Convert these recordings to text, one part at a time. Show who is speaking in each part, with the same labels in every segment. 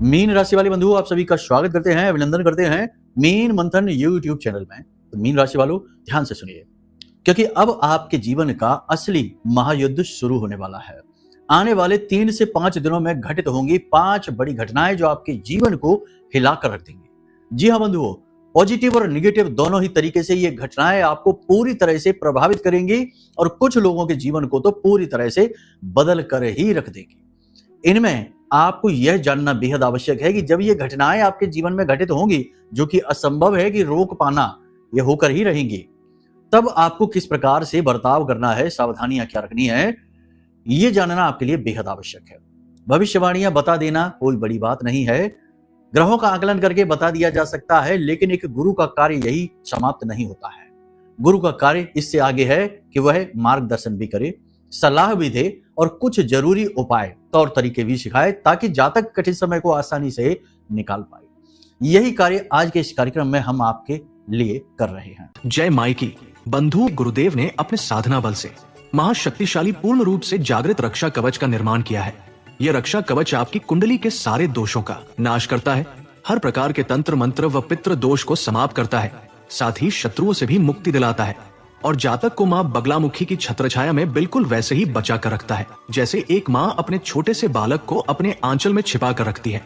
Speaker 1: Mean राशि वाले बंधुओं, आप सभी का स्वागत करते हैं, अभिनंदन करते हैं मीन मंथन यूट्यूब चैनल में। तो मीन राशि वालों, ध्यान से सुनिए, क्योंकि अब आपके जीवन का असली महायुद्ध शुरू होने वाला है। आने वाले 3 से 5 दिनों में घटित होंगी 5 बड़ी घटनाएं जो आपके जीवन को हिलाकर रख देंगी। जी हाँ बंधुओं, पॉजिटिव और निगेटिव दोनों ही तरीके से ये घटनाएं आपको पूरी तरह से प्रभावित करेंगी और कुछ लोगों के जीवन को तो पूरी तरह से बदल कर ही रख देंगी। इनमें आपको यह जानना बेहद आवश्यक है कि जब ये घटनाएं आपके जीवन में घटित होंगी, जो कि असंभव है कि रोक पाना, ये होकर ही रहेंगी, तब आपको किस प्रकार से बर्ताव करना है, सावधानियां क्या रखनी है, ये जानना आपके लिए बेहद आवश्यक है। भविष्यवाणियां बता देना कोई बड़ी बात नहीं है, ग्रहों का आकलन करके बता दिया जा सकता है, लेकिन एक गुरु का कार्य यही समाप्त नहीं होता है। गुरु का कार्य इससे आगे है कि वह मार्गदर्शन भी करे, सलाह भी दे और कुछ जरूरी उपाय तौर तरीके भी सिखाए, ताकि जातक कठिन समय को आसानी से निकाल पाए। यही कार्य आज के इस कार्यक्रम में हम आपके लिए कर रहे हैं।
Speaker 2: जय माई की बंधु, गुरुदेव ने अपने साधना बल से महाशक्तिशाली पूर्ण रूप से जागृत रक्षा कवच का निर्माण किया है। यह रक्षा कवच आपकी कुंडली के सारे दोषों का नाश करता है, हर प्रकार के तंत्र मंत्र व पितृ दोष को समाप्त करता है, साथ ही शत्रुओं से भी मुक्ति दिलाता है और जातक को माँ बगलामुखी की छत्रछाया में बिल्कुल वैसे ही बचा कर रखता है, जैसे एक माँ अपने छोटे से बालक को अपने आंचल में छिपा कर रखती है।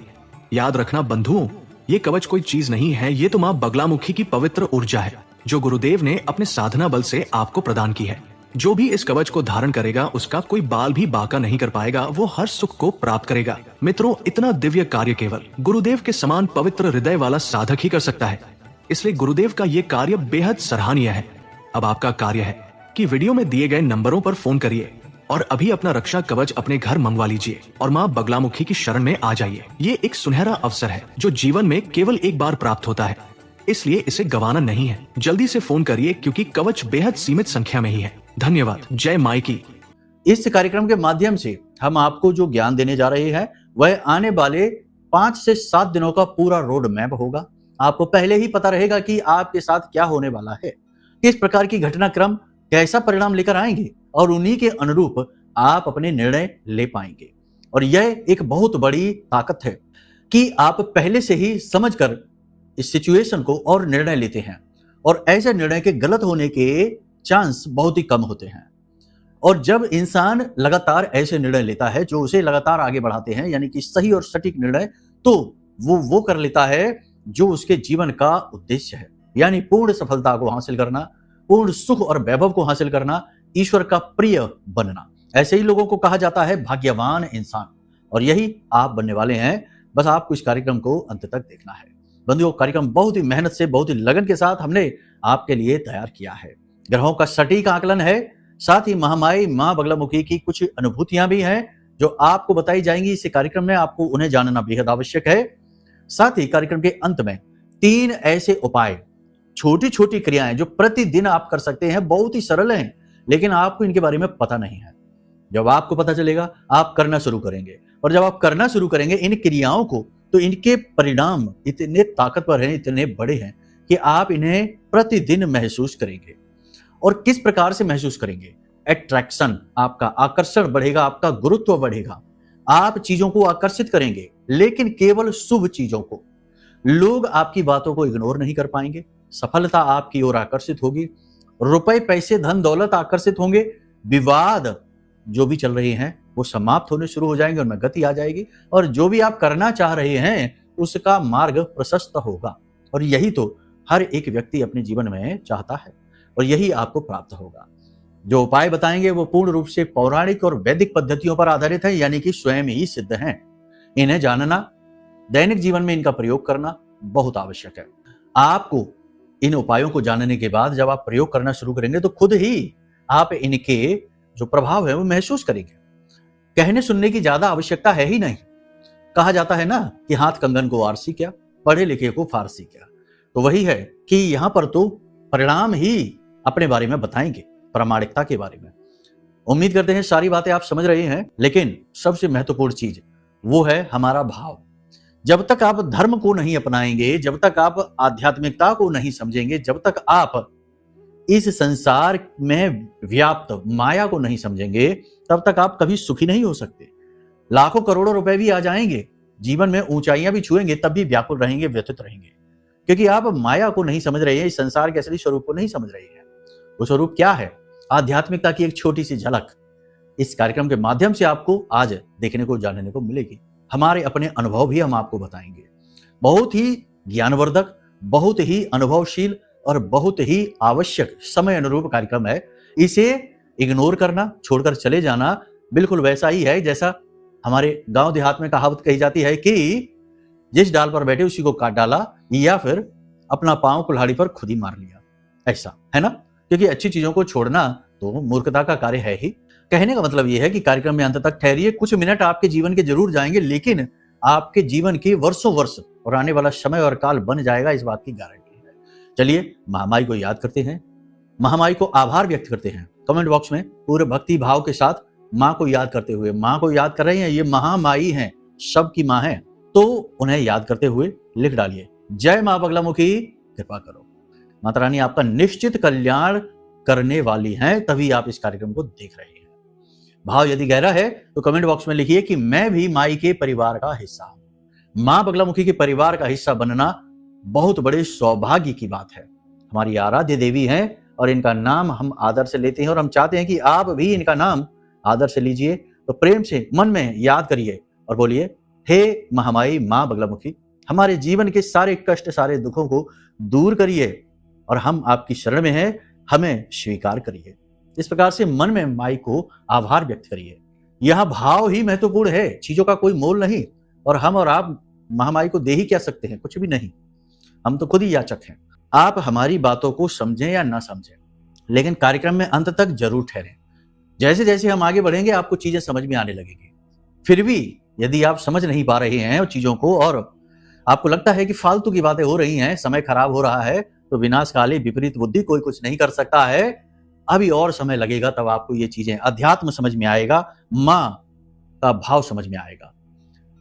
Speaker 2: याद रखना बंधुओं, ये कवच कोई चीज नहीं है, ये तो माँ बगलामुखी की पवित्र ऊर्जा है, जो गुरुदेव ने अपने साधना बल से आपको प्रदान की है। जो भी इस कवच को धारण करेगा, उसका कोई बाल भी बाका नहीं कर पाएगा, वो हर सुख को प्राप्त करेगा। मित्रों, इतना दिव्य कार्य केवल गुरुदेव के समान पवित्र हृदय वाला साधक ही कर सकता है, इसलिए गुरुदेव का ये कार्य बेहद सराहनीय है। अब आपका कार्य है कि वीडियो में दिए गए नंबरों पर फोन करिए और अभी अपना रक्षा कवच अपने घर मंगवा लीजिए और माँ बगलामुखी की शरण में आ जाइए। ये एक सुनहरा अवसर है जो जीवन में केवल एक बार प्राप्त होता है, इसलिए इसे गंवाना नहीं है। जल्दी से फोन करिए, क्योंकि कवच बेहद सीमित संख्या में ही है। धन्यवाद। जय माई की।
Speaker 1: इस कार्यक्रम के माध्यम से हम आपको जो ज्ञान देने जा रहे हैं, वह आने वाले 5 से 7 दिनों का पूरा रोड मैप होगा। आपको पहले ही पता रहेगा कि आपके साथ क्या होने वाला है, किस प्रकार की घटनाक्रम कैसा परिणाम लेकर आएंगे, और उन्हीं के अनुरूप आप अपने निर्णय ले पाएंगे। और यह एक बहुत बड़ी ताकत है कि आप पहले से ही समझकर इस सिचुएशन को और निर्णय लेते हैं, और ऐसे निर्णय के गलत होने के चांस बहुत ही कम होते हैं। और जब इंसान लगातार ऐसे निर्णय लेता है जो उसे लगातार आगे बढ़ाते हैं, यानी कि सही और सटीक निर्णय, तो वो कर लेता है जो उसके जीवन का उद्देश्य है, यानी पूर्ण सफलता को हासिल करना, पूर्ण सुख और वैभव को हासिल करना, ईश्वर का प्रिय बनना। ऐसे ही लोगों को कहा जाता है भाग्यवान इंसान, और यही आप बनने वाले हैं। बस आपको इस कार्यक्रम को अंत तक देखना है। बंधुओं, कार्यक्रम बहुत ही मेहनत से, बहुत ही लगन के साथ हमने आपके लिए तैयार किया है। ग्रहों का सटीक आकलन है, साथ ही महामाई मां बगलामुखी की कुछ अनुभूतियां भी हैं जो आपको बताई जाएंगी इस कार्यक्रम में। आपको उन्हें जानना बेहद आवश्यक है। साथ ही कार्यक्रम के अंत में 3 ऐसे उपाय, छोटी छोटी क्रियाएं जो प्रतिदिन आप कर सकते हैं, बहुत ही सरल हैं, लेकिन आपको इनके बारे में पता नहीं है। जब आपको पता चलेगा, आप करना शुरू करेंगे, और जब आप करना शुरू करेंगे इन क्रियाओं को, तो इनके परिणाम इतने ताकतवर हैं, इतने बड़े हैं कि आप इन्हें प्रतिदिन महसूस करेंगे। और किस प्रकार से महसूस करेंगे? अट्रैक्शन, आपका आकर्षण बढ़ेगा, आपका गुरुत्व बढ़ेगा, आप चीजों को आकर्षित करेंगे, लेकिन केवल शुभ चीजों को। लोग आपकी बातों को इग्नोर नहीं कर पाएंगे, सफलता आपकी ओर आकर्षित होगी, रुपए पैसे धन दौलत आकर्षित होंगे, विवाद जो भी चल रहे हैं वो समाप्त होने शुरू हो जाएंगे, उनमें गति आ जाएगी, और जो भी आप करना चाह रहे हैं उसका मार्ग प्रशस्त होगा। और यही तो हर एक व्यक्ति अपने जीवन में चाहता है, और यही आपको प्राप्त होगा। जो उपाय बताएंगे वो पूर्ण रूप से पौराणिक और वैदिक पद्धतियों पर आधारित है, यानी कि स्वयं ही सिद्ध हैं। इन्हें जानना, दैनिक जीवन में इनका प्रयोग करना बहुत आवश्यक है। आपको इन उपायों को जानने के बाद जब आप प्रयोग करना शुरू करेंगे, तो खुद ही आप इनके जो प्रभाव है वो महसूस करेंगे। कहने सुनने की ज्यादा आवश्यकता है ही नहीं। कहा जाता है ना कि हाथ कंगन को आरसी क्या, पढ़े लिखे को फारसी क्या। तो वही है कि यहां पर तो परिणाम ही अपने बारे में बताएंगे, प्रामाणिकता के बारे में। उम्मीद करते हैं सारी बातें आप समझ रहे हैं, लेकिन सबसे महत्वपूर्ण चीज वो है हमारा भाव। जब तक आप धर्म को नहीं अपनाएंगे, जब तक आप आध्यात्मिकता को नहीं समझेंगे, जब तक आप इस संसार में व्याप्त माया को नहीं समझेंगे, तब तक आप कभी सुखी नहीं हो सकते। लाखों करोड़ों रुपए भी आ जाएंगे, जीवन में ऊंचाइयां भी छुएंगे तब भी व्याकुल रहेंगे, व्यथित रहेंगे, क्योंकि आप माया को नहीं समझ रहे हैं, इस संसार के असली स्वरूप को नहीं समझ रहे हैं। वो स्वरूप क्या है? आध्यात्मिकता की एक छोटी सी झलक इस कार्यक्रम के माध्यम से आपको आज देखने को, जानने को मिलेगी। हमारे अपने अनुभव भी हम आपको बताएंगे। बहुत ही ज्ञानवर्धक, बहुत ही अनुभवशील और बहुत ही आवश्यक समय अनुरूप कार्यक्रम है। इसे इग्नोर करना, छोड़कर चले जाना बिल्कुल वैसा ही है जैसा हमारे गांव देहात में कहावत कही जाती है कि जिस डाल पर बैठे उसी को काट डाला, या फिर अपना पांव कुल्हाड़ी पर खुद ही मार लिया, ऐसा है ना। क्योंकि अच्छी चीजों को छोड़ना तो मूर्खता का कार्य है ही। कहने का मतलब यह है कि कार्यक्रम में अंत तक ठहरिए, कुछ मिनट आपके जीवन के जरूर जाएंगे, लेकिन आपके जीवन की वर्षों वर्ष और आने वाला समय और काल बन जाएगा, इस बात की गारंटी है। चलिए महामाई को याद करते हैं, महामाई को आभार व्यक्त करते हैं। कमेंट बॉक्स में पूरे भक्ति भाव के साथ माँ को याद करते हुए, माँ को याद कर रहे हैं, ये महामाई हैं, सबकी माँ है, तो उन्हें याद करते हुए लिख डालिए, जय माँ बगलामुखी, कृपा करो। माता रानी आपका निश्चित कल्याण करने वाली हैं, तभी आप इस कार्यक्रम को देख रहे हैं। भाव यदि गहरा है तो कमेंट बॉक्स में लिखिए कि मैं भी माई के परिवार का हिस्सा हूं। माँ बगलामुखी के परिवार का हिस्सा बनना बहुत बड़े सौभाग्य की बात है। हमारी आराध्य देवी हैं और इनका नाम हम आदर से लेते हैं, और हम चाहते हैं कि आप भी इनका नाम आदर से लीजिए। तो प्रेम से मन में याद करिए और बोलिए, हे महामाई माँ बगलामुखी, हमारे जीवन के सारे कष्ट, सारे दुखों को दूर करिए और हम आपकी शरण में हैं, हमें स्वीकार करिए। इस प्रकार से मन में माई को आभार व्यक्त करिए। यह भाव ही महत्वपूर्ण है, चीजों का कोई मोल नहीं। और हम और आप महामाई को दे ही क्या सकते हैं? कुछ भी नहीं, हम तो खुद ही याचक हैं। आप हमारी बातों को समझें या ना समझें, लेकिन कार्यक्रम में अंत तक जरूर ठहरें। जैसे जैसे हम आगे बढ़ेंगे आपको चीजें समझ में आने लगेगी। फिर भी यदि आप समझ नहीं पा रहे हैं चीजों को और आपको लगता है कि फालतू की बातें हो रही हैं, समय खराब हो रहा है, तो विनाशकाली विपरीत बुद्धि, कोई कुछ नहीं कर सकता है। अभी और समय लगेगा, तब आपको ये चीजें, अध्यात्म समझ में आएगा, माँ का भाव समझ में आएगा।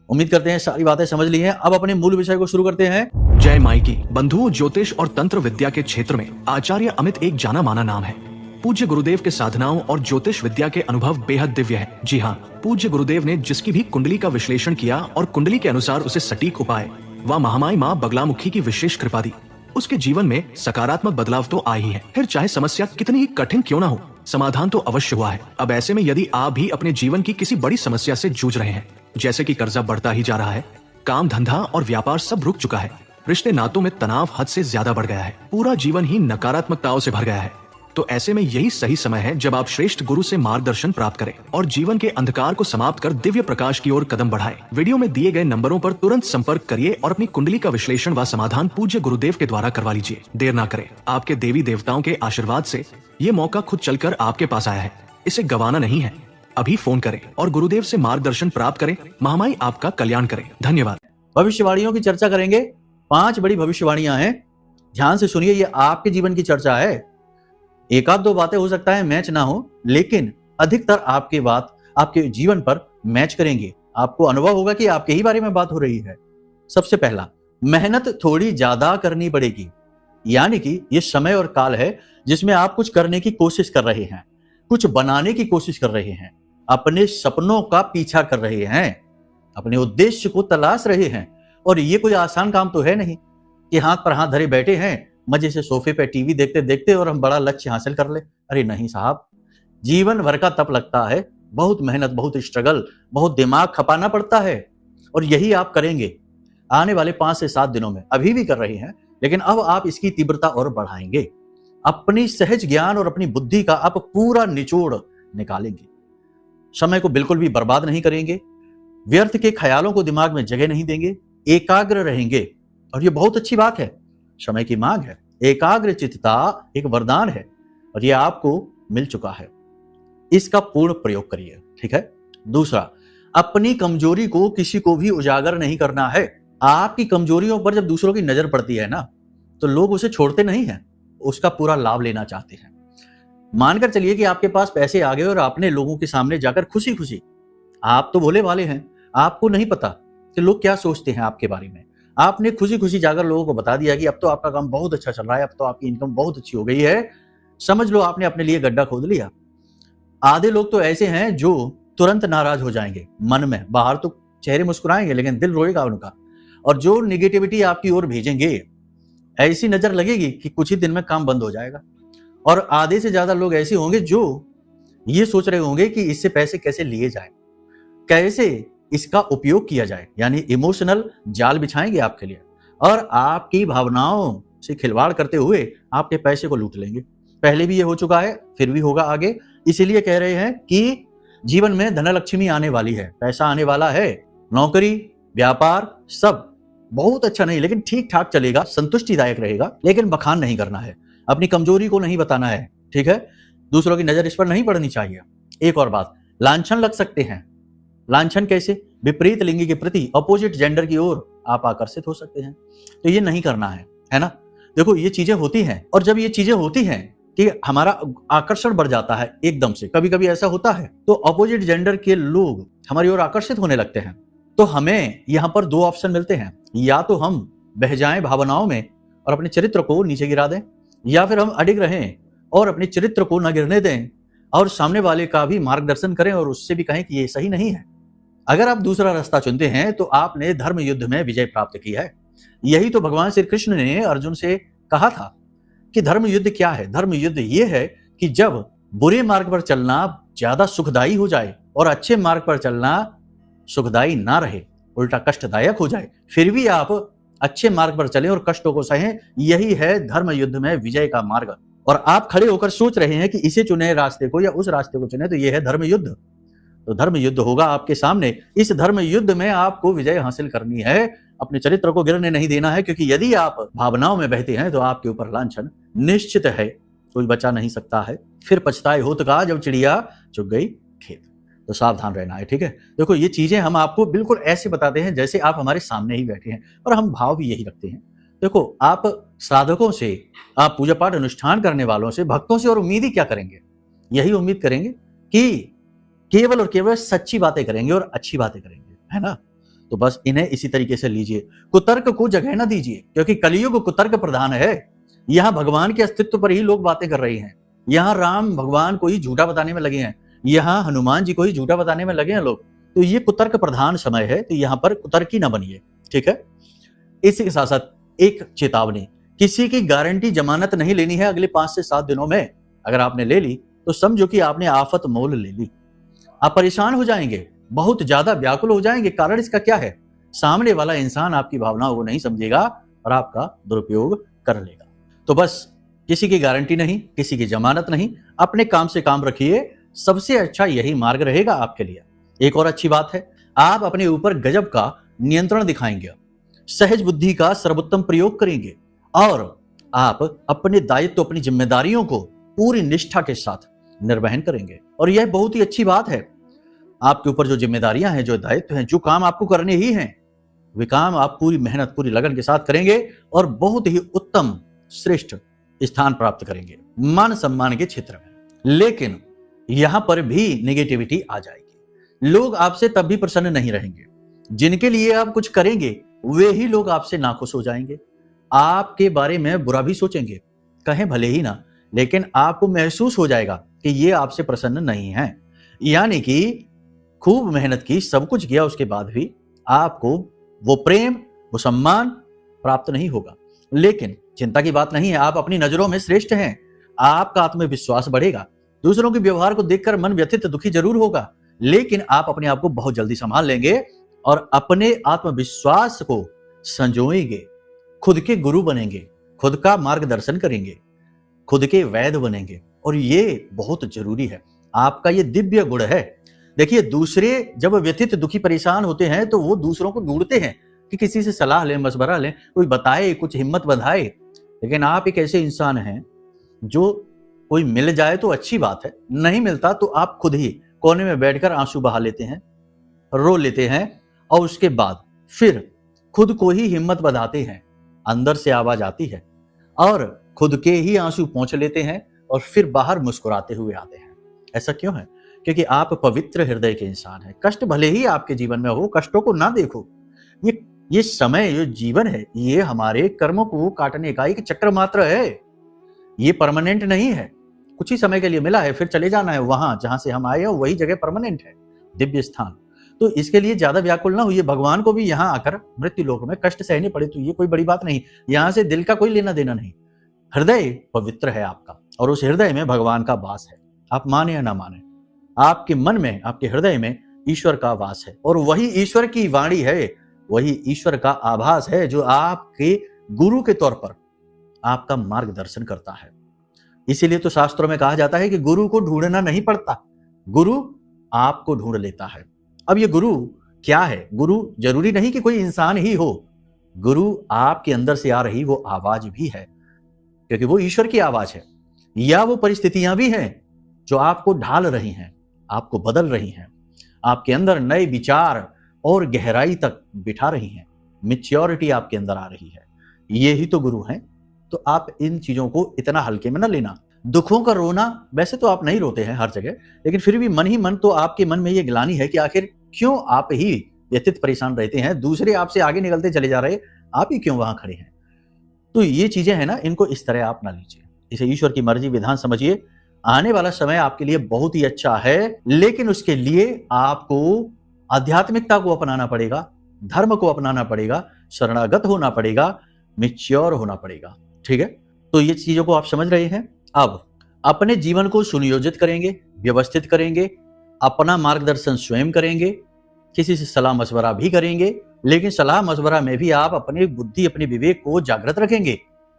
Speaker 1: उम्मीद करते हैं सारी बातें समझ ली हैं। अब अपने मूल विषय को शुरू करते हैं।
Speaker 2: जय माई की। बंधुओं, ज्योतिष और तंत्र विद्या के क्षेत्र में आचार्य अमित एक जाना माना नाम है। पूज्य गुरुदेव के साधनाओं और ज्योतिष विद्या के अनुभव बेहद दिव्य है। जी हाँ, पूज्य गुरुदेव ने जिसकी भी कुंडली का विश्लेषण किया और कुंडली के अनुसार उसे सटीक उपाय व महामाई माँ बगलामुखी की विशेष कृपा दी, उसके जीवन में सकारात्मक बदलाव तो आए ही है। फिर चाहे समस्या कितनी ही कठिन क्यों ना हो, समाधान तो अवश्य हुआ है। अब ऐसे में यदि आप भी अपने जीवन की किसी बड़ी समस्या से जूझ रहे हैं, जैसे कि कर्जा बढ़ता ही जा रहा है, काम धंधा और व्यापार सब रुक चुका है, रिश्ते नातों में तनाव हद से ज्यादा बढ़ गया है, पूरा जीवन ही नकारात्मकताओं से भर गया है, तो ऐसे में यही सही समय है जब आप श्रेष्ठ गुरु से मार्गदर्शन प्राप्त करें और जीवन के अंधकार को समाप्त कर दिव्य प्रकाश की ओर कदम बढ़ाएं। वीडियो में दिए गए नंबरों पर तुरंत संपर्क करिए और अपनी कुंडली का विश्लेषण व समाधान पूज्य गुरुदेव के द्वारा करवा लीजिए। देर ना करें, आपके देवी देवताओं के आशीर्वाद से ये मौका खुद चलकर आपके पास आया है, इसे गंवाना नहीं है। अभी फोन करें और गुरुदेव से मार्गदर्शन प्राप्त करें। महामाई आपका कल्याण करें। धन्यवाद।
Speaker 1: भविष्यवाणियों की चर्चा करेंगे। 5 बड़ी भविष्यवाणियां हैं, ध्यान से सुनिए। ये आपके जीवन की चर्चा है। एक आध 2 बातें हो सकता है मैच ना हो, लेकिन अधिकतर आपके बात आपके जीवन पर मैच करेंगे। आपको अनुभव होगा कि आपके ही बारे में बात हो रही है। सबसे पहला, मेहनत थोड़ी ज्यादा करनी पड़ेगी, यानी कि ये समय और काल है जिसमें आप कुछ करने की कोशिश कर रहे हैं, कुछ बनाने की कोशिश कर रहे हैं, अपने सपनों का पीछा कर रहे हैं, अपने उद्देश्य को तलाश रहे हैं। और ये कोई आसान काम तो है नहीं कि हाथ पर हाथ धरे बैठे हैं मजे से सोफे पे टीवी देखते देखते और हम बड़ा लक्ष्य हासिल कर ले। अरे नहीं साहब, जीवन भर का तप लगता है, बहुत मेहनत, बहुत स्ट्रगल, बहुत दिमाग खपाना पड़ता है। और यही आप करेंगे आने वाले 5 से 7 दिनों में। अभी भी कर रहे हैं, लेकिन अब आप इसकी तीव्रता और बढ़ाएंगे। अपनी सहज ज्ञान और अपनी बुद्धि का आप पूरा निचोड़ निकालेंगे। समय को बिल्कुल भी बर्बाद नहीं करेंगे, व्यर्थ के ख्यालों को दिमाग में जगह नहीं देंगे, एकाग्र रहेंगे। और ये बहुत अच्छी बात है, समय की मांग है। एकाग्र चित्तता एक वरदान है और ये आपको मिल चुका है। इसका पूर्ण प्रयोग करिए, ठीक है। दूसरा, अपनी कमजोरी को किसी को भी उजागर नहीं करना है। आपकी कमजोरियों पर जब दूसरों की नजर पड़ती है ना, तो लोग उसे छोड़ते नहीं हैं, उसका पूरा लाभ लेना चाहते हैं। मानकर चलिए कि आपके पास पैसे आ गए और आपने लोगों के सामने जाकर खुशी खुशी, आप तो भोले भाले हैं, आपको नहीं पता कि लोग क्या सोचते हैं आपके बारे में, आपने खुशी खुशी जाकर लोगों को बता दिया कि अब तो आपका काम बहुत अच्छा चल रहा है, अब तो आपकी इनकम बहुत अच्छी हो गई है, समझ लो आपने अपने लिए गड्ढा खोद लिया। आधे लोग तो ऐसे हैं जो तुरंत नाराज हो जाएंगे मन में, बाहर तो चेहरे मुस्कुराएंगे लेकिन दिल रोएगा उनका। और जो निगेटिविटी आपकी ओर भेजेंगे, ऐसी नजर लगेगी कि कुछ ही दिन में काम बंद हो जाएगा। और आधे से ज्यादा लोग ऐसे होंगे जो ये सोच रहे होंगे कि इससे पैसे कैसे लिए जाए, कैसे इसका उपयोग किया जाए, यानी इमोशनल जाल बिछाएंगे आपके लिए और आपकी भावनाओं से खिलवाड़ करते हुए आपके पैसे को लूट लेंगे। पहले भी ये हो चुका है, फिर भी होगा आगे। इसीलिए कह रहे हैं कि जीवन में धनलक्ष्मी आने वाली है, पैसा आने वाला है। नौकरी, व्यापार सब बहुत अच्छा नहीं, लेकिन ठीक ठाक चलेगा, संतुष्टिदायक रहेगा, लेकिन बखान नहीं करना है, अपनी कमजोरी को नहीं बताना है, ठीक है। दूसरों की नजर इस पर नहीं पड़नी चाहिए। एक और बात, लांछन लग सकते हैं। लांछन कैसे? विपरीत लिंगी के प्रति, अपोजिट जेंडर की ओर आप आकर्षित हो सकते हैं, तो ये नहीं करना है ना। देखो ये चीजें होती हैं, और जब ये चीजें होती हैं कि हमारा आकर्षण बढ़ जाता है एकदम से, कभी कभी ऐसा होता है, तो अपोजिट जेंडर के लोग हमारी ओर आकर्षित होने लगते हैं, तो हमें यहाँ पर दो ऑप्शन मिलते हैं। या तो हम बह जाएं भावनाओं में और अपने चरित्र को नीचे गिरा दें, या फिर हम अडिग रहें और अपने चरित्र को न गिरने दें और सामने वाले का भी मार्गदर्शन करें और उससे भी कहें कि ये सही नहीं है। अगर आप दूसरा रास्ता चुनते हैं तो आपने धर्म युद्ध में विजय प्राप्त की है। यही तो भगवान श्री कृष्ण ने अर्जुन से कहा था कि धर्म युद्ध क्या है। धर्म युद्ध ये है कि जब बुरे मार्ग पर चलना ज्यादा सुखदायी हो जाए और अच्छे मार्ग पर चलना सुखदायी ना रहे, उल्टा कष्टदायक हो जाए, फिर भी आप अच्छे मार्ग पर चलें और कष्टों को सहें, यही है धर्म युद्ध में विजय का मार्ग। और आप खड़े होकर सोच रहे हैं कि इसे चुने रास्ते को या उस रास्ते को चुने, तो यह है धर्म युद्ध। तो धर्म युद्ध होगा आपके सामने। इस धर्म युद्ध में आपको विजय हासिल करनी है, अपने चरित्र को गिरने नहीं देना है, क्योंकि यदि आप भावनाओं में बहते हैं तो आपके ऊपर लांछन निश्चित है, कोई बचा नहीं सकता है। फिर पछताए होत का जब चिड़िया चुग गई खेत। तो सावधान रहना है, ठीक है। देखो ये चीजें हम आपको बिल्कुल ऐसे बताते हैं जैसे आप हमारे सामने ही बैठे हैं, और हम भाव भी यही रखते हैं। देखो आप साधकों से, आप पूजा पाठ अनुष्ठान करने वालों से, भक्तों से और उम्मीद ही क्या करेंगे? यही उम्मीद करेंगे कि केवल और केवल सच्ची बातें करेंगे और अच्छी बातें करेंगे, है ना। तो बस इन्हें इसी तरीके से लीजिए, कुतर्क को जगह ना दीजिए, क्योंकि कलयुग कुतर्क प्रधान है। यहाँ भगवान के अस्तित्व पर ही लोग बातें कर रहे हैं, यहाँ राम भगवान को ही झूठा बताने में लगे हैं, यहाँ हनुमान जी को ही झूठा बताने में लगे हैं लोग। तो ये कुतर्क प्रधान समय है, तो यहाँ पर कुतर्की ना बनिए, ठीक है। इसी के साथ साथ एक चेतावनी, किसी की गारंटी जमानत नहीं लेनी है अगले 5 से 7 दिनों में। अगर आपने ले ली तो समझो कि आपने आफत मोल ले ली। आप परेशान हो जाएंगे, बहुत ज्यादा व्याकुल हो जाएंगे। कारण इसका क्या है? सामने वाला इंसान आपकी भावनाओं को नहीं समझेगा और आपका दुरुपयोग कर लेगा। तो बस किसी की गारंटी नहीं, किसी की जमानत नहीं, अपने काम से काम रखिए, सबसे अच्छा यही मार्ग रहेगा आपके लिए। एक और अच्छी बात है, आप अपने ऊपर गजब का नियंत्रण दिखाएंगे, सहज बुद्धि का सर्वोत्तम प्रयोग करेंगे और आप अपने दायित्व, अपनी जिम्मेदारियों को पूरी निष्ठा के साथ निर्वहन करेंगे। और यह बहुत ही अच्छी बात है, आपके ऊपर जो जिम्मेदारियां हैं, जो दायित्व हैं, जो काम आपको करने ही हैं, वे काम आप पूरी मेहनत, पूरी लगन के साथ करेंगे और बहुत ही उत्तम श्रेष्ठ स्थान प्राप्त करेंगे मान सम्मान के क्षेत्र में। लेकिन यहां पर भी नेगेटिविटी आ जाएगी। लोग आपसे तब भी प्रसन्न नहीं रहेंगे। जिनके लिए आप कुछ करेंगे वे ही लोग आपसे नाखुश हो जाएंगे, आपके बारे में बुरा भी सोचेंगे, कहें भले ही ना, लेकिन आपको महसूस हो जाएगा कि ये आपसे प्रसन्न नहीं है। यानी कि खूब मेहनत की, सब कुछ किया, उसके बाद भी आपको वो प्रेम, वो सम्मान प्राप्त नहीं होगा। लेकिन चिंता की बात नहीं है, आप अपनी नजरों में श्रेष्ठ हैं, आपका आत्मविश्वास बढ़ेगा। दूसरों के व्यवहार को देखकर मन व्यथित, दुखी जरूर होगा, लेकिन आप अपने आप को बहुत जल्दी संभाल लेंगे और अपने आत्मविश्वास को संजोएंगे, खुद के गुरु बनेंगे, खुद का मार्गदर्शन करेंगे, खुद के वैद्य बनेंगे। और ये बहुत जरूरी है, आपका ये दिव्य गुण है। देखिए, दूसरे जब व्यथित, दुखी, परेशान होते हैं तो वो दूसरों को ढूंढते हैं कि किसी से सलाह लें, मशवरा लें, कोई बताए, कुछ हिम्मत बंधाए। लेकिन आप एक ऐसे इंसान हैं जो कोई मिल जाए तो अच्छी बात है, नहीं मिलता तो आप खुद ही कोने में बैठकर आंसू बहा लेते हैं, रो लेते हैं और उसके बाद फिर खुद को ही हिम्मत बंधाते हैं। अंदर से आवाज आती है और खुद के ही आंसू पोंछ लेते हैं और फिर बाहर मुस्कुराते हुए आते हैं। ऐसा क्यों है? क्योंकि आप पवित्र हृदय के इंसान हैं। कष्ट भले ही आपके जीवन में हो, कष्टों को ना देखो। ये समय, ये जीवन है, ये हमारे कर्मों को काटने का एक चक्र मात्र है। ये परमानेंट नहीं है, कुछ ही समय के लिए मिला है, फिर चले जाना है। वहां जहां से हम आए हो वही जगह परमानेंट है, दिव्य स्थान। तो इसके लिए ज्यादा व्याकुल ना हुई, भगवान को भी यहाँ आकर मृत्यु लोक में कष्ट सहने पड़े तो ये कोई बड़ी बात नहीं, यहाँ से दिल का कोई लेना देना नहीं। हृदय पवित्र है आपका और उस हृदय में भगवान का वास है, आप माने या ना माने, आपके मन में, आपके हृदय में ईश्वर का वास है और वही ईश्वर की वाणी है, वही ईश्वर का आभास है जो आपके गुरु के तौर पर आपका मार्गदर्शन करता है। इसीलिए तो शास्त्रों में कहा जाता है कि गुरु को ढूंढना नहीं पड़ता, गुरु आपको ढूंढ लेता है। अब ये गुरु क्या है? गुरु जरूरी नहीं कि कोई इंसान ही हो, गुरु आपके अंदर से आ रही वो आवाज भी है, क्योंकि वो ईश्वर की आवाज है, या वो परिस्थितियां भी हैं जो आपको ढाल रही हैं, आपको बदल रही हैं, आपके अंदर नए विचार और गहराई तक बिठा रही हैं, मैच्योरिटी आपके अंदर आ रही है। ये ही तो गुरु हैं। तो आप इन चीजों को इतना हल्के में न लेना। दुखों का रोना, वैसे तो आप नहीं रोते हैं हर जगह, लेकिन फिर भी मन ही मन तो आपके मन में ये ग्लानि है कि आखिर क्यों आप ही व्यथित परेशान रहते हैं, दूसरे आपसे आगे निकलते चले जा रहे, आप ही क्यों वहां खड़े हैं। तो ये चीजें हैं ना, इनको इस तरह आप ना लीजिए, इसे ईश्वर की मर्जी विधान समझिए। आने वाला समय आपके लिए बहुत ही अच्छा है, लेकिन उसके लिए आपको आध्यात्मिकता को अपनाना पड़ेगा, धर्म को अपनाना पड़ेगा, शरणागत होना पड़ेगा, मैच्योर होना पड़ेगा। ठीक है, तो ये चीजों को आप समझ रहे हैं। अब अपने जीवन को सुनियोजित करेंगे, व्यवस्थित करेंगे, अपना मार्गदर्शन स्वयं करेंगे, किसी से सलाह मशवरा भी करेंगे, लेकिन सलाह मशवरा में भी आप अपनी बुद्धि, अपने विवेक को जागृत रखेंगे।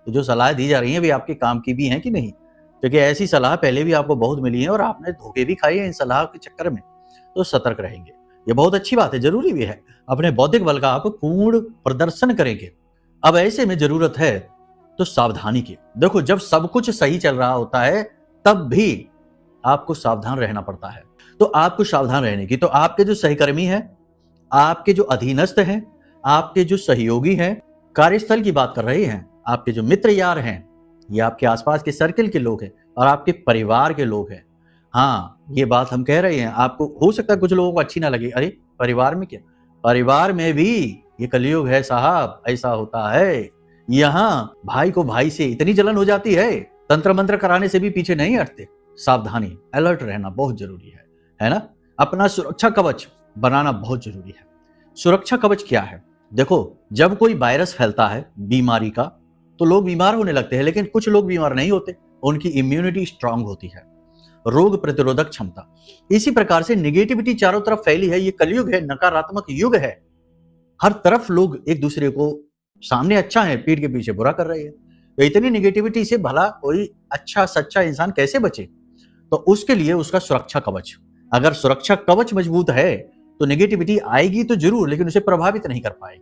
Speaker 1: तो जो सलाह दी जा रही है वे आपके काम की भी हैं कि नहीं, क्योंकि ऐसी सलाह पहले भी आपको बहुत मिली है और आपने धोखे भी खाए हैं इन सलाह के चक्कर में। तो सतर्क रहेंगे, ये बहुत अच्छी बात है, जरूरी भी है। अपने बौद्धिक बल का आप पूर्ण प्रदर्शन करेंगे। अब ऐसे में जरूरत है तो सावधानी की। देखो, जब सब कुछ सही चल रहा होता है तब भी आपको सावधान रहना पड़ता है। तो आपको सावधान रहने की, तो आपके जो सहकर्मी हैं, आपके जो अधीनस्थ हैं, आपके जो सहयोगी हैं, कार्यस्थल की बात कर रहे हैं, आपके जो मित्र यार हैं, ये आपके आसपास के सर्किल के लोग हैं और आपके परिवार के लोग हैं। हाँ, ये बात हम कह रहे हैं, आपको हो सकता है कुछ लोगों को अच्छी ना लगे, अरे परिवार में क्या, परिवार में भी ये कलयुग है साहब, ऐसा होता है। यहाँ भाई को भाई से इतनी जलन हो जाती है, तंत्र मंत्र कराने से भी पीछे नहीं हटते। सावधानी, अलर्ट रहना बहुत जरूरी है ना। अपना सुरक्षा कवच बनाना बहुत जरूरी है। सुरक्षा कवच क्या है? देखो, जब कोई वायरस फैलता है बीमारी का, तो लोग बीमार होने लगते हैं, लेकिन कुछ लोग बीमार नहीं होते, उनकी इम्यूनिटी स्ट्रांग होती है, रोग प्रतिरोधक क्षमता। इसी प्रकार से नेगेटिविटी चारों तरफ फैली है, ये कलयुग है, नकारात्मक युग है। हर तरफ लोग एक दूसरे को, सामने अच्छा है, पीठ के पीछे बुरा कर रहे हैं। तो इतनी नेगेटिविटी से भला कोई अच्छा सच्चा इंसान कैसे बचे? तो उसके लिए उसका सुरक्षा कवच, अगर सुरक्षा कवच मजबूत है तो नेगेटिविटी आएगी तो जरूर, लेकिन उसे प्रभावित नहीं कर पाएगी।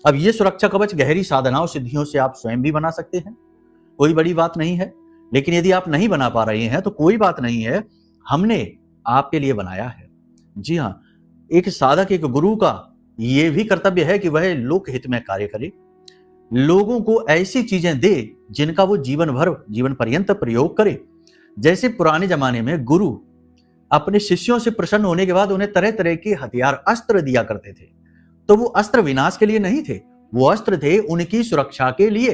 Speaker 1: अब ये सुरक्षा कवच गहरी साधनाओं सिद्धियों से आप स्वयं भी बना सकते हैं, कोई बड़ी बात नहीं है। लेकिन यदि आप नहीं बना पा रहे हैं तो कोई बात नहीं है, हमने आपके लिए बनाया है। जी हाँ, एक साधक, एक गुरु का ये भी कर्तव्य है कि वह लोक हित में कार्य करे, लोगों को ऐसी चीजें दे जिनका वो जीवन भर, जीवन पर्यंत प्रयोग करे। जैसे पुराने जमाने में गुरु अपने शिष्यों से प्रसन्न होने के बाद उन्हें तरह तरह के हथियार, अस्त्र दिया करते थे। तो वो अस्त्र विनाश के लिए नहीं थे, वो अस्त्र थे उनकी सुरक्षा के लिए,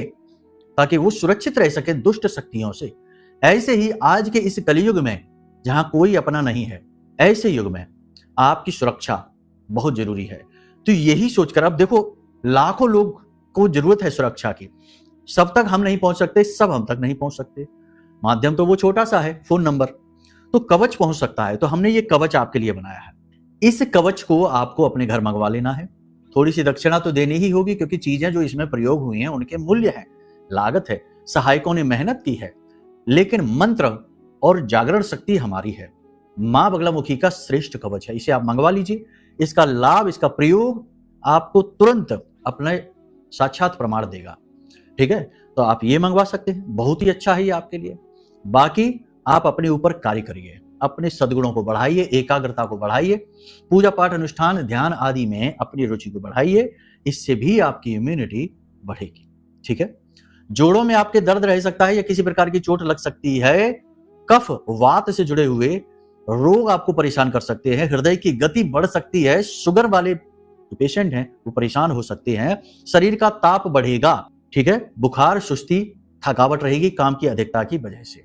Speaker 1: ताकि वो सुरक्षित रह सके दुष्ट शक्तियों से। ऐसे ही आज के इस कलयुग में, जहां कोई अपना नहीं है, ऐसे युग में आपकी सुरक्षा बहुत जरूरी है। तो यही सोचकर, अब देखो, लाखों लोग को जरूरत है सुरक्षा की, सब तक हम नहीं पहुंच सकते, सब हम तक नहीं पहुंच सकते। माध्यम तो वो छोटा सा है, फोन नंबर, तो कवच पहुंच सकता है। तो हमने ये कवच आपके लिए बनाया है। इस कवच को आपको अपने घर मंगवा लेना है। थोड़ी सी दक्षिणा तो देनी ही होगी, क्योंकि चीजें जो इसमें प्रयोग हुई हैं उनके मूल्य है, लागत है, सहायकों ने मेहनत की है, लेकिन मंत्र और जागरण शक्ति हमारी है। मां बगलामुखी का श्रेष्ठ कवच है, इसे आप मंगवा लीजिए। इसका लाभ, इसका प्रयोग आपको तुरंत अपने साक्षात प्रमाण देगा। ठीक है, तो आप ये मंगवा सकते हैं, बहुत ही अच्छा है ये आपके लिए। बाकी आप अपने ऊपर कार्य करिए, अपने सद्गुणों को बढ़ाइए, एकाग्रता को बढ़ाइए, पूजा पाठ, अनुष्ठान, ध्यान आदि में अपनी रुचि को बढ़ाइए, इससे भी आपकी इम्यूनिटी बढ़ेगी। ठीक है, जोड़ों में आपके दर्द रह सकता है या किसी प्रकार की चोट लग सकती है, कफ वात से जुड़े हुए रोग आपको परेशान कर सकते हैं, हृदय की गति बढ़ सकती है, शुगर वाले पेशेंट हैं वो परेशान हो सकते हैं, शरीर का ताप बढ़ेगा। ठीक है, बुखार, सुस्ती, थकावट रहेगी काम की अधिकता की वजह से।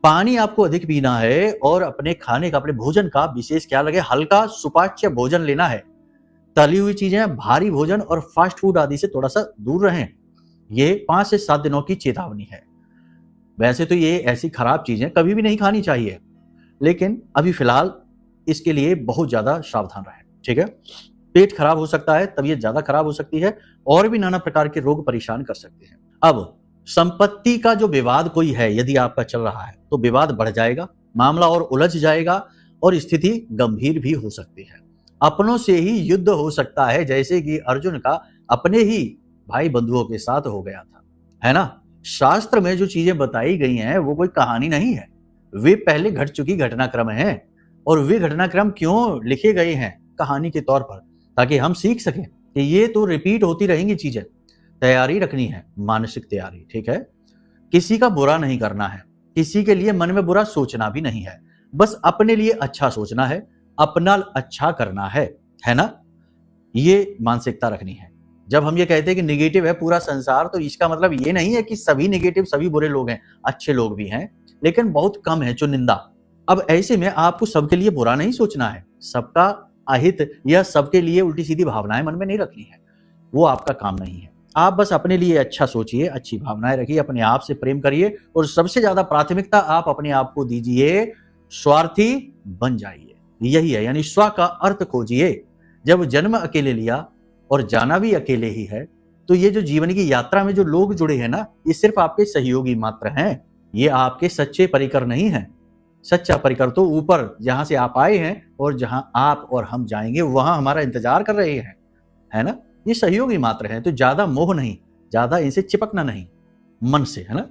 Speaker 1: पानी आपको अधिक पीना है और अपने खाने का, अपने भोजन का विशेष ख्याल रखें। हल्का सुपाच्य भोजन लेना है। तली हुई चीजें, भारी भोजन और फास्ट फूड आदि से थोड़ा सा दूर रहें। ये 5 से 7 दिनों की चेतावनी है। वैसे तो ये ऐसी खराब चीजें कभी भी नहीं खानी चाहिए, लेकिन अभी फिलहाल इसके लिए बहुत ज्यादा सावधान रहें, ठीक है। पेट खराब हो सकता है, तबीयत ज्यादा खराब हो सकती है और भी नाना प्रकार के रोग परेशान कर सकते हैं। अब संपत्ति का जो विवाद कोई है यदि आपका चल रहा है तो विवाद बढ़ जाएगा, मामला और उलझ जाएगा और स्थिति गंभीर भी हो सकती है। अपनों से ही युद्ध हो सकता है, जैसे कि अर्जुन का अपने ही भाई बंधुओं के साथ हो गया था, है ना। शास्त्र में जो चीजें बताई गई हैं वो कोई कहानी नहीं है, वे पहले घट चुकी घटनाक्रम हैं। और वे घटनाक्रम क्यों लिखे गए हैं कहानी के तौर पर, ताकि हम सीख सकें कि ये तो रिपीट होती रहेंगी चीजें। तैयारी रखनी है, मानसिक तैयारी, ठीक है। किसी का बुरा नहीं करना है, किसी के लिए मन में बुरा सोचना भी नहीं है, बस अपने लिए अच्छा सोचना है, अपना अच्छा करना है ना। ये मानसिकता रखनी है। जब हम ये कहते हैं कि निगेटिव है पूरा संसार, तो इसका मतलब ये नहीं है कि सभी निगेटिव, सभी बुरे लोग हैं, अच्छे लोग भी हैं, लेकिन बहुत कम है चुनिंदा। अब ऐसे में आपको सबके लिए बुरा नहीं सोचना है, सबका अहित या सबके लिए उल्टी सीधी भावनाएं मन में नहीं रखनी है, वो आपका काम नहीं है। आप बस अपने लिए अच्छा सोचिए, अच्छी भावनाएं रखिए, अपने आप से प्रेम करिए और सबसे ज्यादा प्राथमिकता आप अपने आप को दीजिए। स्वार्थी बन जाइए, यही है, यानी स्व का अर्थ खोजिए। जब जन्म अकेले लिया और जाना भी अकेले ही है, तो ये जो जीवन की यात्रा में जो लोग जुड़े हैं ना, ये सिर्फ आपके सहयोगी मात्र हैं, ये आपके सच्चे परिकर नहीं है। सच्चा परिकर तो ऊपर जहां से आप आए हैं और जहां आप और हम जाएंगे वहां हमारा इंतजार कर रहे हैं, है ना। ये सहयोगी मात्र है, तो ज्यादा मोह नहीं, ज्यादा इनसे चिपकना नहीं मन से, है ना।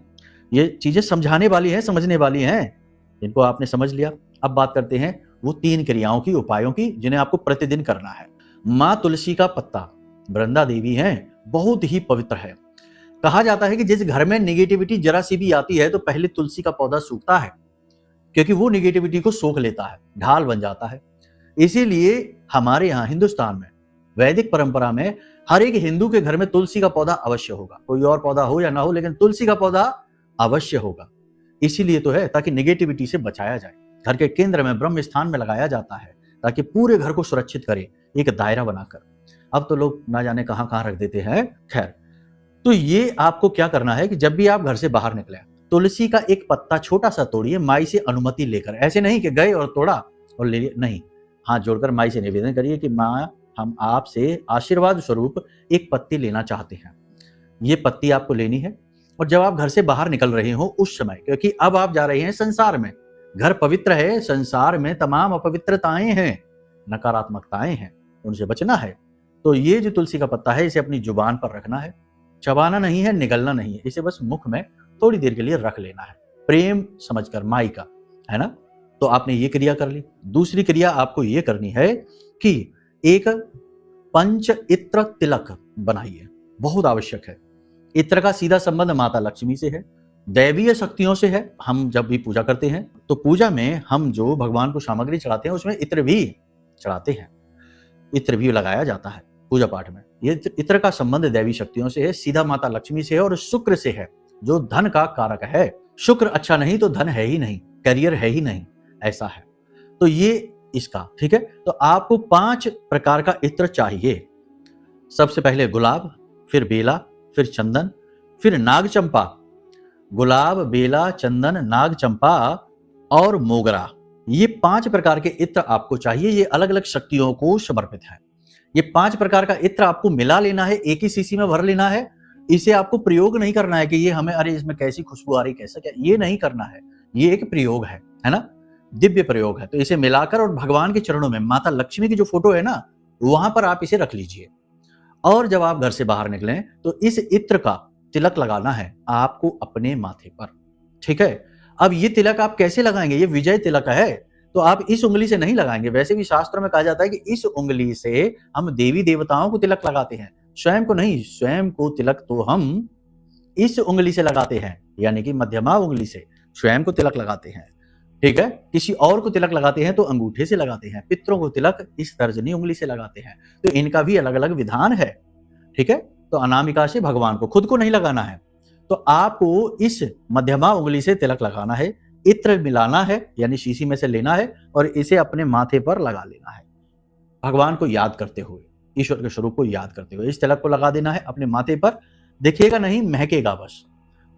Speaker 1: ये चीजें समझाने वाली है, समझने वाली हैं, इनको आपने समझ लिया। अब बात करते हैं वो 3 क्रियाओं की, उपायों की, जिन्हें आपको प्रतिदिन करना है। माँ तुलसी का पत्ता, वृंदा देवी है, बहुत ही पवित्र है। कहा जाता है कि जिस घर में नेगेटिविटी जरा सी भी आती है तो पहले तुलसी का पौधा सूखता है, क्योंकि वो नेगेटिविटी को सोख लेता है, ढाल बन जाता है। इसीलिए हमारे यहाँ हिंदुस्तान में, वैदिक परंपरा में, हर एक हिंदू के घर में तुलसी का पौधा अवश्य होगा। कोई और पौधा हो या ना हो, लेकिन तुलसी का पौधा अवश्य होगा। इसीलिए तो है, ताकि नेगेटिविटी से बचाया जाए। घर के केंद्र में, ब्रह्म स्थान में लगाया जाता है, ताकि पूरे घर को सुरक्षित करे, एक दायरा बनाकर। अब तो लोग ना जाने कहां कहां रख देते हैं। खैर, तो ये आपको क्या करना है कि जब भी आप घर से बाहर निकले, तुलसी का एक पत्ता छोटा सा तोड़िए, माई से अनुमति लेकर। ऐसे नहीं कि गए और तोड़ा और ले लिया, नहीं, हाथ जोड़कर माई से निवेदन करिए कि माँ, हम आपसे आशीर्वाद स्वरूप एक पत्ती लेना चाहते हैं। ये पत्ती आपको लेनी है। और जब आप घर से बाहर निकल रहे हो उस समय, क्योंकि अब आप जा रहे हैं संसार में, घर पवित्र है, संसार में तमाम अपवित्रताएं हैं, नकारात्मकताएं हैं, उनसे बचना है। तो ये जो तुलसी का पत्ता है, इसे अपनी जुबान पर रखना है, चबाना नहीं है, निगलना नहीं है, इसे बस मुख में थोड़ी देर के लिए रख लेना है, प्रेम समझकर, माई का, है ना। तो आपने ये क्रिया कर ली। दूसरी क्रिया आपको ये करनी है कि एक पंच इत्र तिलक बनाइए, बहुत आवश्यक है। इत्र का सीधा संबंध माता लक्ष्मी से है, दैवीय शक्तियों से है। हम जब भी पूजा करते हैं तो पूजा में हम जो भगवान को सामग्री चढ़ाते हैं उसमें इत्र भी चढ़ाते हैं, इत्र भी लगाया जाता है पूजा पाठ में। ये इत्र का संबंध दैवी शक्तियों से है, सीधा माता लक्ष्मी से है और शुक्र से है, जो धन का कारक है। शुक्र अच्छा नहीं तो धन है ही नहीं, करियर है ही नहीं, ऐसा है। तो ये इसका, ठीक है। तो आपको 5 प्रकार का इत्र चाहिए। सबसे पहले गुलाब, फिर बेला, फिर चंदन, फिर नाग चंपा। गुलाब, बेला, चंदन, नाग चंपा और मोगरा, ये 5 प्रकार के इत्र आपको चाहिए। ये अलग अलग शक्तियों को समर्पित है। ये 5 प्रकार का इत्र आपको मिला लेना है, एक ही शीशी में भर लेना है। इसे आपको प्रयोग नहीं करना है कि ये हमें, अरे इसमें कैसी खुशबू आ रही, कैसा क्या, ये नहीं करना है। ये एक प्रयोग है ना, दिव्य प्रयोग है। तो इसे मिलाकर और भगवान के चरणों में, माता लक्ष्मी की जो फोटो है ना, वहां पर आप इसे रख लीजिए। और जब आप घर से बाहर निकलें तो इस इत्र का तिलक लगाना है आपको अपने माथे पर, ठीक है। अब ये तिलक आप कैसे लगाएंगे? ये विजय तिलक है, तो आप इस उंगली से नहीं लगाएंगे। वैसे भी शास्त्रों में कहा जाता है कि इस उंगली से हम देवी देवताओं को तिलक लगाते हैं, स्वयं को नहीं। स्वयं को तिलक तो हम इस उंगली से लगाते हैं, यानी कि मध्यमा उंगली से स्वयं को तिलक लगाते हैं, ठीक है। किसी और को तिलक लगाते हैं तो अंगूठे से लगाते हैं, पितरों को तिलक इस तर्जनी उंगली से लगाते हैं। तो इनका भी अलग अलग विधान है, ठीक है। तो अनामिका से भगवान को, खुद को नहीं लगाना है। तो आपको इस मध्यमा उंगली से तिलक लगाना है। इत्र मिलाना है, यानी शीशी में से लेना है और इसे अपने माथे पर लगा लेना है, भगवान को याद करते हुए, ईश्वर के स्वरूप को याद करते हुए इस तिलक को लगा देना है अपने माथे पर। दिखेगा नहीं, महकेगा बस।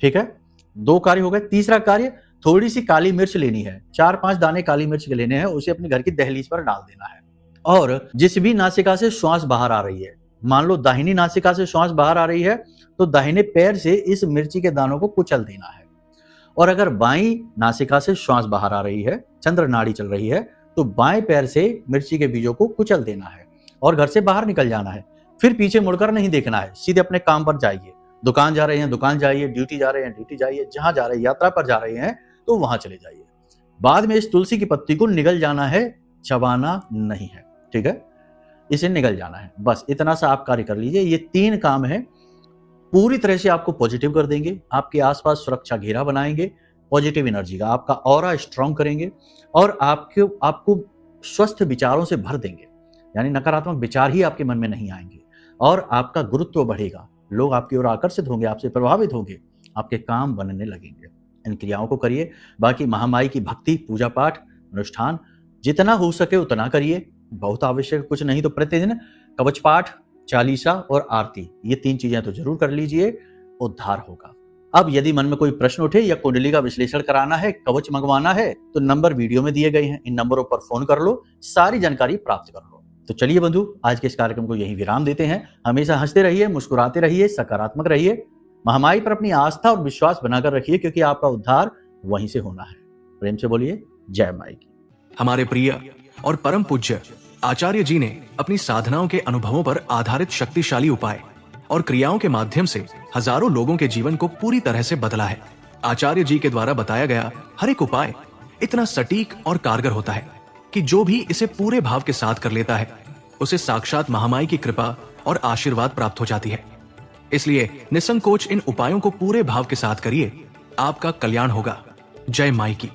Speaker 1: ठीक है, 2 कार्य हो गए। तीसरा कार्य, थोड़ी सी काली मिर्च लेनी है, 4-5 दाने काली मिर्च के लेने हैं, उसे अपने घर की दहलीज पर डाल देना है। और जिस भी नासिका से श्वास बाहर आ रही है, मान लो दाहिनी नासिका से श्वास बाहर आ रही है, तो दाहिने पैर से इस मिर्ची के दानों को कुचल देना है। और अगर बाईं नासिका से श्वास बाहर आ रही है, चंद्र नाड़ी चल रही है, तो बाएं पैर से मिर्ची के बीजों को कुचल देना है और घर से बाहर निकल जाना है। फिर पीछे मुड़कर नहीं देखना है, सीधे अपने काम पर जाइए। दुकान जा रहे हैं दुकान जाइए, ड्यूटी जा रहे हैं ड्यूटी जाइए, जहां जा रहे हैं, यात्रा पर जा रहे हैं तो वहां चले जाइए। बाद में इस तुलसी की पत्ती को निगल जाना है, चबाना नहीं है। ठीक है, इसे निगल जाना है, बस इतना सा आप कार्य कर लीजिए। ये 3 काम है, पूरी तरह से आपको पॉजिटिव कर देंगे, आपके आसपास सुरक्षा घेरा बनाएंगे, पॉजिटिव एनर्जी का, आपका ऑरा स्ट्रांग करेंगे और आपको स्वस्थ विचारों से भर देंगे, यानी नकारात्मक विचार ही आपके मन में नहीं आएंगे और आपका गुरुत्व बढ़ेगा। लोग आपकी ओर आकर्षित होंगे, आपसे प्रभावित होंगे, आपके काम बनने लगेंगे। इन क्रियाओं को करिए। बाकी महामाई की भक्ति, पूजा पाठ, अनुष्ठान जितना हो सके उतना करिए, बहुत आवश्यक, कुछ नहीं तो प्रतिदिन कवच पाठ, चालीसा और आरती, ये 3 चीजें तो जरूर कर लीजिए, उद्धार होगा। अब यदि मन में कोई प्रश्न उठे या कुंडली का विश्लेषण कराना है, कवच मंगवाना है, तो नंबर वीडियो में दिए गए हैं, इन नंबरों पर फोन कर लो, सारी जानकारी प्राप्त कर लो। तो चलिए बंधु, आज के इस कार्यक्रम को यहीं विराम देते हैं। हमेशा हंसते रहिए, मुस्कुराते रहिए, सकारात्मक रहिए, महामाई पर अपनी आस्था और विश्वास बनाकर रखिए, क्योंकि आपका उद्धार वहीं से होना है। प्रेम से बोलिए जय माई की।
Speaker 2: हमारे प्रिय और परम पूज्य आचार्य जी ने अपनी साधनाओं के अनुभवों पर आधारित शक्तिशाली उपाय और क्रियाओं के माध्यम से हजारों लोगों के जीवन को पूरी तरह से बदला है। आचार्य जी के द्वारा बताया गया हर एक उपाय इतना सटीक और कारगर होता है कि जो भी इसे पूरे भाव के साथ कर लेता है, उसे साक्षात महामाई की कृपा और आशीर्वाद प्राप्त हो जाती है। इसलिए निसंकोच इन उपायों को पूरे भाव के साथ करिए, आपका कल्याण होगा। जय माई की।